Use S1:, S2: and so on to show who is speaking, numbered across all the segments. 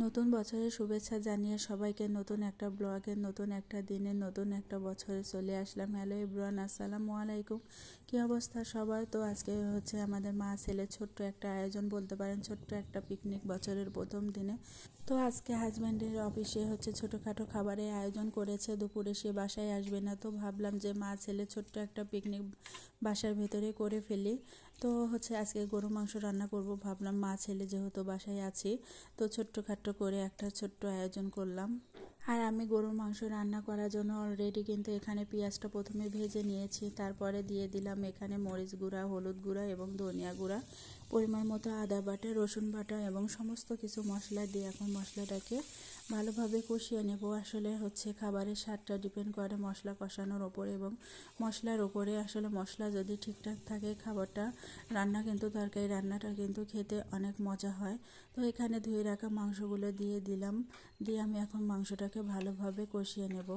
S1: নতুন বছরের শুভেচ্ছা জানিয়ে সবাইকে নতুন একটা ব্লগে নতুন একটা দিনে নতুন একটা বছরে চলে আসলাম। হ্যালো এভরিওয়ান, আসসালামু আলাইকুম। কী অবস্থা সবার? তো আজকে হচ্ছে আমাদের মা ছেলে ছোট্ট একটা আয়োজন বলতে পারেন, ছোট্ট একটা পিকনিক বছরের প্রথম দিনে। তো আজকে হাজব্যান্ডের অফিসে হচ্ছে ছোটোখাটো খাবারের আয়োজন করেছে, দুপুরে সে বাসায় আসবে না। তো ভাবলাম যে মা ছেলে ছোট্ট একটা পিকনিক বাসার ভেতরে করে ফেলি। তো হচ্ছে আজকে গরু মাংস রান্না করব ভাবলাম, মা ছেলে যেহেতু বাসায় আছি তো ছোট্টখাট্টো করে একটা ছোট্ট আয়োজন করলাম। আর আমি গরুর মাংস রান্না করার জন্য অলরেডি কিন্তু এখানে পেঁয়াজটা প্রথমে ভেজে নিয়েছি, তারপরে দিয়ে দিলাম এখানে মরিচ গুঁড়া, হলুদ গুঁড়া এবং ধনিয়া গুঁড়া, পরিমাণ মতো আদা বাটা, রসুন বাটা এবং সমস্ত কিছু মশলা দিয়ে এখন মশলাটাকে ভালোভাবে কষিয়ে নেব। আসলে হচ্ছে খাবারের স্বাদটা ডিপেন্ড করে মশলা কষানোর ওপরে এবং মশলার ওপরে। আসলে মশলা যদি ঠিকঠাক থাকে খাবারটা রান্না কিন্তু তরকারি রান্নাটা কিন্তু খেতে অনেক মজা হয়। তো এখানে ধুয়ে রাখা মাংসগুলো দিয়ে দিলাম, দিয়ে আমি এখন মাংসটাকে ভালোভাবে কষিয়ে নেব।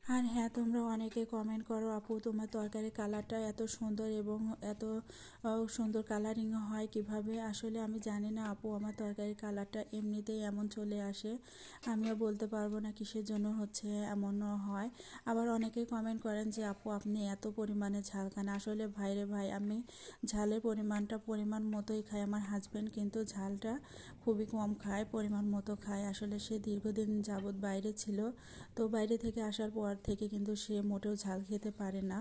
S1: আর হ্যাঁ, তোমরা অনেকে কমেন্ট করো, আপু তোমার তরকারির কালারটা এত সুন্দর এবং এত সুন্দর কালারিং হয় কিভাবে। আসলে আমি জানি না আপু, আমার তরকারির কালারটা এমনিতেই এমন চলে আসে, আমিও বলতে পারবো না কিসের জন্য হচ্ছে এমন হয়। আবার অনেকে কমেন্ট করেন যে আপু আপনি এত পরিমাণে ঝাল খান। আসলে ভাইরে ভাই, আমি ঝালের পরিমাণ মতোই খাই। আমার হাজব্যান্ড কিন্তু ঝালটা খুবই কম খায়, পরিমাণ মতো খায়। আসলে সে দীর্ঘদিন যাবৎ বাইরে ছিল, তো বাইরে থেকে আসার পর থেকে কিন্তু সে মোটেও ঝাল খেতে পারে না।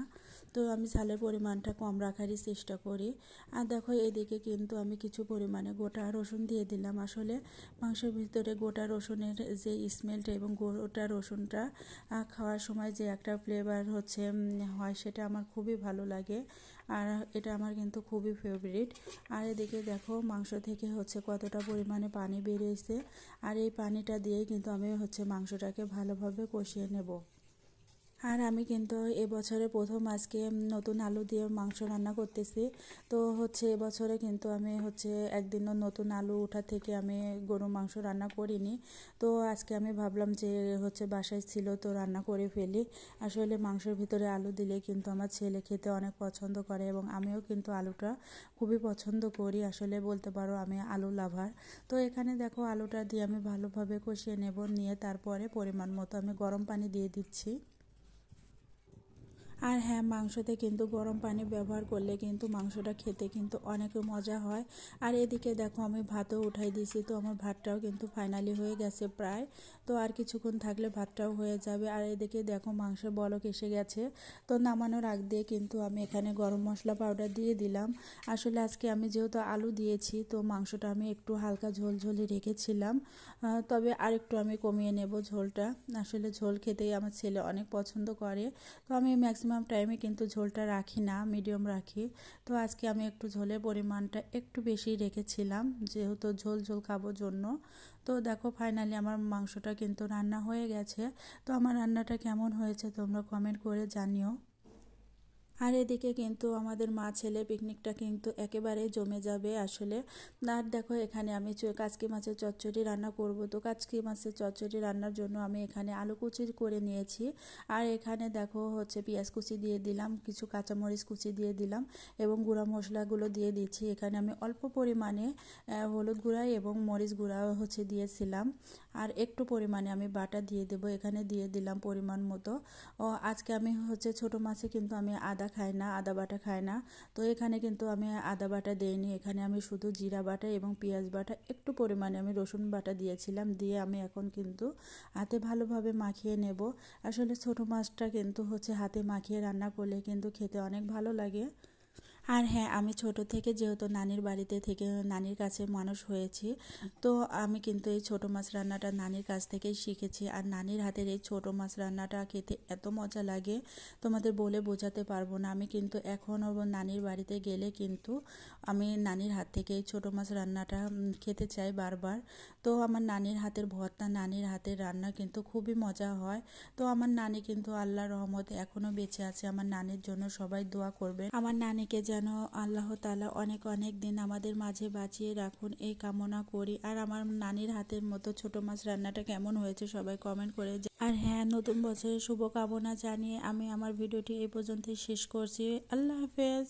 S1: তো আমি ঝালের পরিমাণটা কম রাখারই চেষ্টা করি। আর দেখো এদিকে কিন্তু আমি কিছু পরিমাণে গোটা রসুন দিয়ে দিলাম। আসলে মাংসের ভিতরে গোটা রসুনের যে স্মেলটা এবং গোটা রসুনটা খাওয়ার সময় যে একটা ফ্লেভার হচ্ছে হয়, সেটা আমার খুবই ভালো লাগে। আর এটা আমার কিন্তু খুবই ফেভারিট। আর এদিকে দেখো মাংস থেকে হচ্ছে কতটা পরিমাণে পানি বেরিয়েছে, আর এই পানিটা দিয়েই কিন্তু আমি হচ্ছে মাংসটাকে ভালোভাবে কষিয়ে নেব। আর আমি কিন্তু এবছরে প্রথম আজকে নতুন আলু দিয়ে মাংস রান্না করতেছি। তো হচ্ছে এবছরে কিন্তু আমি হচ্ছে একদিনও নতুন আলু ওঠা থেকে আমি গরু মাংস রান্না করিনি। তো আজকে আমি ভাবলাম যে হচ্ছে বাসায় ছিল তো রান্না করে ফেলি। আসলে মাংসের ভিতরে আলু দিলে কিন্তু আমার ছেলে খেতে অনেক পছন্দ করে এবং আমিও কিন্তু আলুটা খুবই পছন্দ করি। আসলে বলতে পারো আমি আলু লাভার। তো এখানে দেখো আলুটা দিয়ে আমি ভালোভাবে কষিয়ে নেব, নিয়ে তারপরে পরিমাণ মতো আমি গরম পানি দিয়ে দিচ্ছি। আর হ্যাঁ, মাংসতে কিন্তু গরম পানি ব্যবহার করলে কিন্তু মাংসটা খেতে কিন্তু অনেক মজা হয়। আর এদিকে দেখো আমি ভাতও উঠাই দিয়েছি, তো আমার ভাতটাও কিন্তু ফাইনালি হয়ে গেছে প্রায়। তো আর কিছুক্ষণ থাকলে ভাতটাও হয়ে যাবে। আর এদিকে দেখো মাংসের বলক এসে গেছে। তো নামানোর আগ দিয়ে কিন্তু আমি এখানে গরম মশলা পাউডার দিয়ে দিলাম। আসলে আজকে আমি যেহেতু আলু দিয়েছি তো মাংসটা আমি একটু হালকা ঝোলঝোলি রেখেছিলাম, তবে আরেকটু আমি কমিয়ে নেব ঝোলটা। আসলে ঝোল খেতেই আমার ছেলে অনেক পছন্দ করে। তো আমি ম্যাক্সিমাম টাইমে কিন্তু ঝোলটা রাখি না, মিডিয়াম রাখি। তো আজকে আমি একটু ঝোলের পরিমাণটা একটু বেশি রেখেছিলাম, যেহেতু ঝোল ঝোল খাবো জন্য। তো দেখো ফাইনালি আমার মাংসটা কিন্তু রান্না হয়ে গেছে। তো আমার রান্নাটা কেমন হয়েছে তোমরা কমেন্ট করে জানিও। আর এদিকে কিন্তু আমাদের মা ছেলে পিকনিকটা কিন্তু একেবারে জমে যাবে আসলে। আর দেখো এখানে আমি কাচকি মাছের চচ্চড়ি রান্না করব। তো কাচকি মাছের চচ্চড়ি রান্নার জন্য আমি এখানে আলু কুচি করে নিয়েছি। আর এখানে দেখো হচ্ছে পেঁয়াজ কুচি দিয়ে দিলাম, কিছু কাঁচামরিচ কুচি দিয়ে দিলাম এবং গুঁড়া মশলাগুলো দিয়ে দিচ্ছি। এখানে আমি অল্প পরিমাণে হলুদ গুঁড়া এবং মরিচ গুঁড়া হচ্ছে দিয়েছিলাম। আর একটু পরিমাণে আমি বাটা দিয়ে দেব, এখানে দিয়ে দিলাম পরিমাণ মতো। আজকে আমি হচ্ছে ছোটো মাছে কিন্তু আমি আদা খাই না, আদা বাটা খাই না। তো এখানে কিন্তু আমি আদা বাটা দেইনি, এখানে আমি শুধু জিরা বাটা এবং পেঁয়াজ বাটা, একটু পরিমাণে আমি রসুন বাটা দিয়েছিলাম। দিয়ে আমি এখন কিন্তু হাতে ভালোভাবে মাখিয়ে নেব। আসলে ছোটো মাছটা কিন্তু হচ্ছে হাতে মাখিয়ে রান্না করলে কিন্তু খেতে অনেক ভালো লাগে। আর হ্যাঁ, আমি ছোট থেকে যেহেতু নানির বাড়িতে থেকে নানির কাছে মানুষ হয়েছি, তো আমি কিন্তু এই ছোটো মাছ রান্নাটা নানির কাছ থেকেই শিখেছি। আর নানির হাতের এই ছোটো মাছ রান্নাটা খেতে এত মজা লাগে তোমাদের বলে বোঝাতে পারবো না। আমি কিন্তু এখনও নানির বাড়িতে গেলে কিন্তু আমি নানির হাত থেকে এই ছোটো মাছ রান্নাটা খেতে চাই বারবার। তো আমার নানির হাতের ভর্তা, নানির হাতের রান্না কিন্তু খুবই মজা হয়। তো আমার নানি কিন্তু আল্লাহর রহমতে এখনও বেঁচে আছে। আমার নানির জন্য সবাই দোয়া করবেন, আমার নানিকে যেন আল্লাহ তাআলা অনেক অনেক দিন আমাদের মাঝে বাঁচিয়ে রাখুন, এই কামনা করি। আর আমার নানির হাতের মতো ছোটো মাছ রান্নাটা কেমন হয়েছে সবাই কমেন্ট করে। আর হ্যাঁ, নতুন বছরের শুভকামনা জানিয়ে আমি আমার ভিডিওটি এই পর্যন্তই শেষ করছি। আল্লাহ হাফেজ।